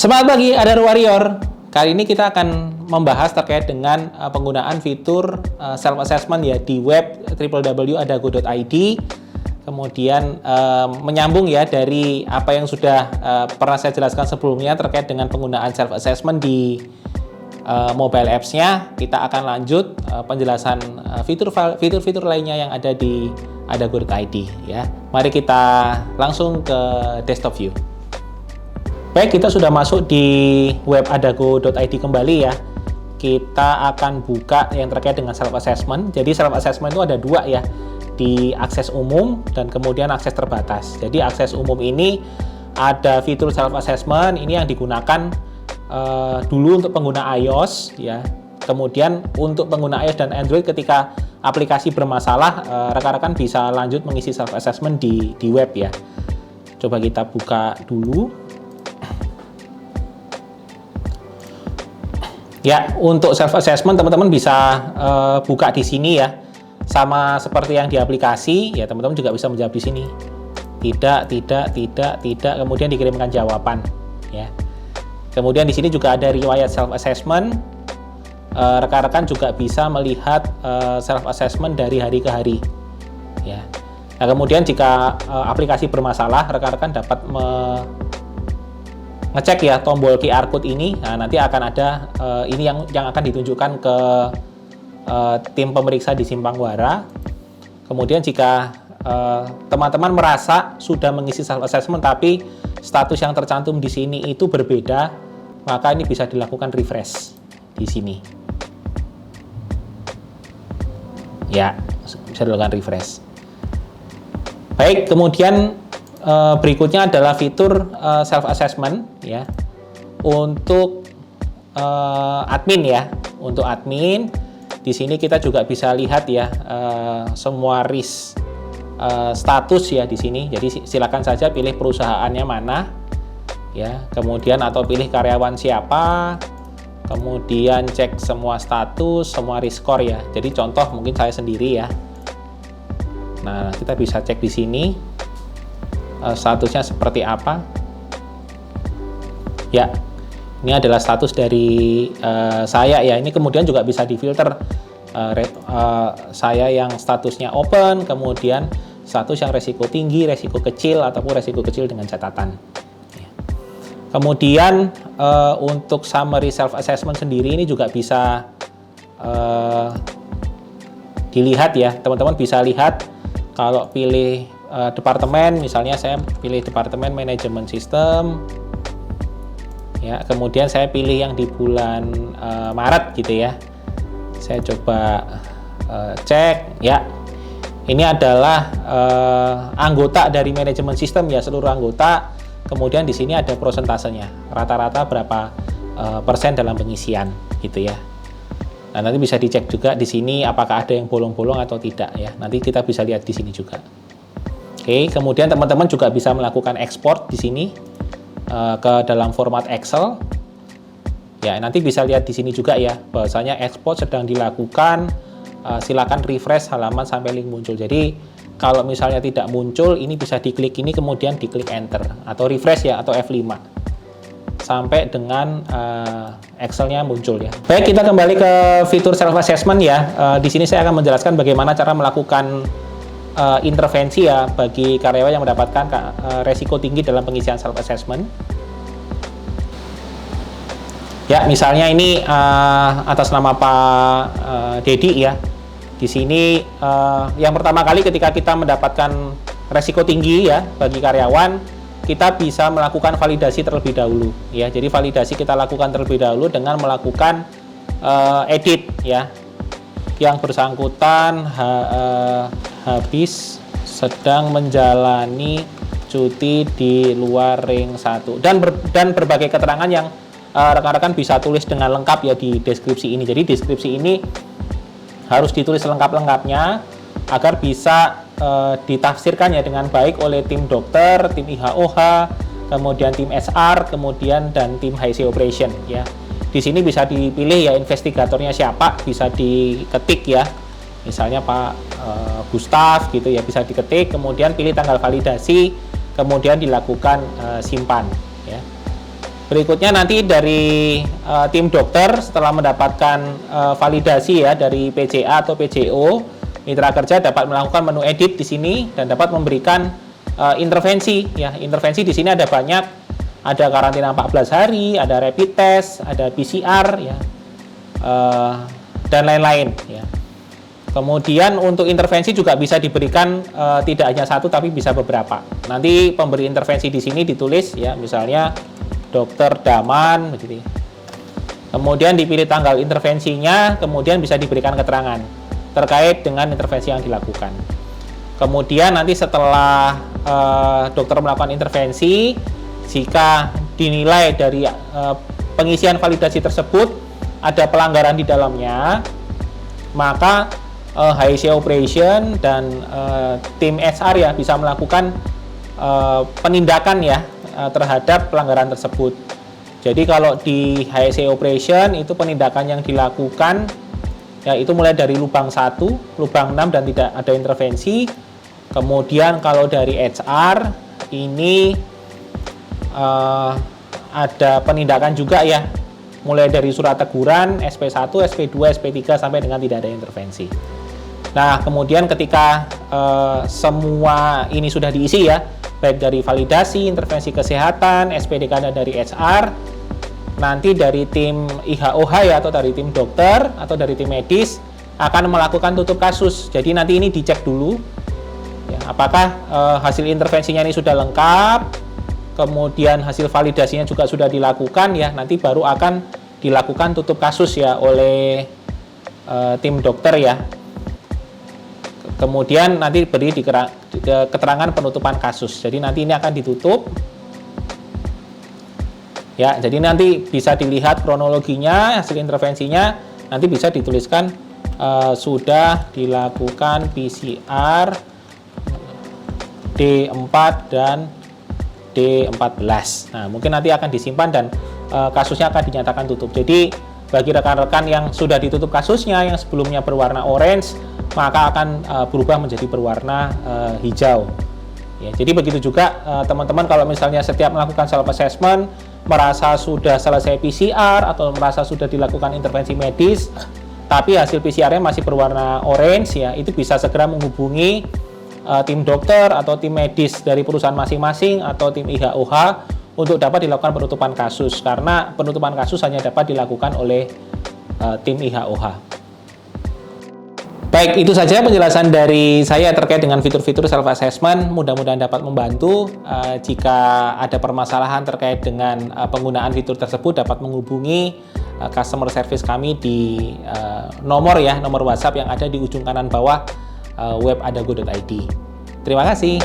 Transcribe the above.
Semangat pagi, Adar Warrior. Kali ini kita akan membahas terkait dengan penggunaan fitur self-assessment ya di web www.adago.id. Kemudian menyambung ya dari apa yang sudah pernah saya jelaskan sebelumnya terkait dengan penggunaan self-assessment di mobile apps-nya. Kita akan lanjut penjelasan fitur-fitur lainnya yang ada di adago.id ya. Mari kita langsung ke desktop view. Baik, kita sudah masuk di web adago.id kembali ya. Kita akan buka yang terkait dengan self-assessment. Jadi self-assessment itu ada dua ya, di akses umum dan kemudian akses terbatas. Jadi akses umum ini ada fitur self-assessment, ini yang digunakan dulu untuk pengguna iOS ya. Kemudian untuk pengguna iOS dan Android ketika aplikasi bermasalah, rekan-rekan bisa lanjut mengisi self-assessment di web ya. Coba kita buka dulu. Ya, untuk self-assessment teman-teman bisa buka di sini ya. Sama seperti yang di aplikasi, ya teman-teman juga bisa menjawab di sini. Tidak, kemudian dikirimkan jawaban ya. Kemudian di sini juga ada riwayat self-assessment. Rekan-rekan juga bisa melihat self-assessment dari hari ke hari ya. Nah, kemudian jika aplikasi bermasalah, rekan-rekan dapat ngecek ya tombol QR code ini. Nah, nanti akan ada ini yang akan ditunjukkan ke tim pemeriksa di Simpang Wara. Kemudian jika teman-teman merasa sudah mengisi self-assessment tapi status yang tercantum di sini itu berbeda, maka ini bisa dilakukan refresh di sini. Ya, bisa dilakukan refresh. Baik, kemudian berikutnya adalah fitur self-assessment ya untuk admin ya. Untuk admin di sini kita juga bisa lihat ya semua risk status ya di sini. Jadi silakan saja pilih perusahaannya mana ya, kemudian atau pilih karyawan siapa, kemudian cek semua status, semua risk score ya. Jadi contoh mungkin saya sendiri ya. Nah, kita bisa cek di sini statusnya seperti apa ya. Ini adalah status dari saya ya. Ini kemudian juga bisa difilter saya yang statusnya open, kemudian status yang resiko tinggi, resiko kecil, ataupun resiko kecil dengan catatan ya. Kemudian untuk summary self-assessment sendiri ini juga bisa dilihat ya. Teman-teman bisa lihat kalau pilih departemen, misalnya saya pilih departemen manajemen sistem ya, kemudian saya pilih yang di bulan Maret gitu ya. Saya coba cek ya, ini adalah anggota dari manajemen sistem ya, seluruh anggota. Kemudian di sini ada prosentasenya, rata-rata berapa persen dalam pengisian gitu ya. Nah, nanti bisa dicek juga di sini apakah ada yang bolong-bolong atau tidak ya, nanti kita bisa lihat di sini juga. Oke, kemudian teman-teman juga bisa melakukan ekspor di sini ke dalam format Excel. Ya, nanti bisa lihat di sini juga ya, bahwasanya ekspor sedang dilakukan. Silakan refresh halaman sampai link muncul. Jadi kalau misalnya tidak muncul, ini bisa diklik ini kemudian diklik enter atau refresh ya, atau F5 sampai dengan Excel-nya muncul ya. Baik, kita kembali ke fitur self assessment ya. Di sini saya akan menjelaskan bagaimana cara melakukan intervensi ya bagi karyawan yang mendapatkan resiko tinggi dalam pengisian self assessment. Ya, misalnya ini atas nama Pak Dedi ya. Di sini yang pertama kali ketika kita mendapatkan resiko tinggi ya bagi karyawan, kita bisa melakukan validasi terlebih dahulu ya. Jadi validasi kita lakukan terlebih dahulu dengan melakukan edit ya. Yang bersangkutan habis sedang menjalani cuti di luar ring 1 dan berbagai keterangan yang rekan-rekan bisa tulis dengan lengkap ya di deskripsi ini. Jadi deskripsi ini harus ditulis lengkap-lengkapnya agar bisa ditafsirkan ya dengan baik oleh tim dokter, tim IHOH, kemudian tim SR, kemudian dan tim HC Operation ya. Di sini bisa dipilih ya investigatornya siapa, bisa diketik ya. Misalnya Pak Gustaf gitu ya, bisa diketik, kemudian pilih tanggal validasi, kemudian dilakukan simpan ya. Berikutnya nanti dari tim dokter setelah mendapatkan validasi ya dari PJA atau PJO, mitra kerja dapat melakukan menu edit di sini dan dapat memberikan intervensi ya. Intervensi di sini ada banyak, ada karantina 14 hari, ada rapid test, ada PCR ya, dan lain-lain ya. Kemudian untuk intervensi juga bisa diberikan tidak hanya satu tapi bisa beberapa. Nanti pemberi intervensi di sini ditulis ya, misalnya Dokter Daman begitu. Kemudian dipilih tanggal intervensinya, kemudian bisa diberikan keterangan terkait dengan intervensi yang dilakukan. Kemudian nanti setelah dokter melakukan intervensi, jika dinilai dari pengisian validasi tersebut ada pelanggaran di dalamnya, maka HIC Operation dan tim HR ya bisa melakukan penindakan ya terhadap pelanggaran tersebut. Jadi kalau di HIC Operation itu penindakan yang dilakukan ya itu mulai dari lubang 1, lubang 6 dan tidak ada intervensi. Kemudian kalau dari HR ini ada penindakan juga ya, mulai dari surat teguran, SP1, SP2, SP3 sampai dengan tidak ada intervensi. Nah, kemudian ketika semua ini sudah diisi ya, baik dari validasi, intervensi kesehatan, SPDK dan dari HR, nanti dari tim IHOH ya atau dari tim dokter atau dari tim medis akan melakukan tutup kasus. Jadi nanti ini dicek dulu ya, apakah hasil intervensinya ini sudah lengkap, kemudian hasil validasinya juga sudah dilakukan ya, nanti baru akan dilakukan tutup kasus ya oleh tim dokter ya. Kemudian nanti beri keterangan penutupan kasus. Jadi nanti ini akan ditutup. Ya, jadi nanti bisa dilihat kronologinya, hasil intervensinya, nanti bisa dituliskan sudah dilakukan PCR D4 dan D14. Nah, mungkin nanti akan disimpan dan kasusnya akan dinyatakan tutup. Jadi bagi rekan-rekan yang sudah ditutup kasusnya yang sebelumnya berwarna orange, maka akan berubah menjadi berwarna hijau. Ya, jadi begitu juga teman-teman kalau misalnya setiap melakukan self assessment merasa sudah selesai PCR atau merasa sudah dilakukan intervensi medis, tapi hasil PCR-nya masih berwarna orange ya, itu bisa segera menghubungi tim dokter atau tim medis dari perusahaan masing-masing atau tim IHOH untuk dapat dilakukan penutupan kasus, karena penutupan kasus hanya dapat dilakukan oleh tim IHOH. Baik, itu saja penjelasan dari saya terkait dengan fitur-fitur self-assessment. Mudah-mudahan dapat membantu. Jika ada permasalahan terkait dengan penggunaan fitur tersebut, dapat menghubungi customer service kami di nomor WhatsApp yang ada di ujung kanan bawah web adago.id. Terima kasih.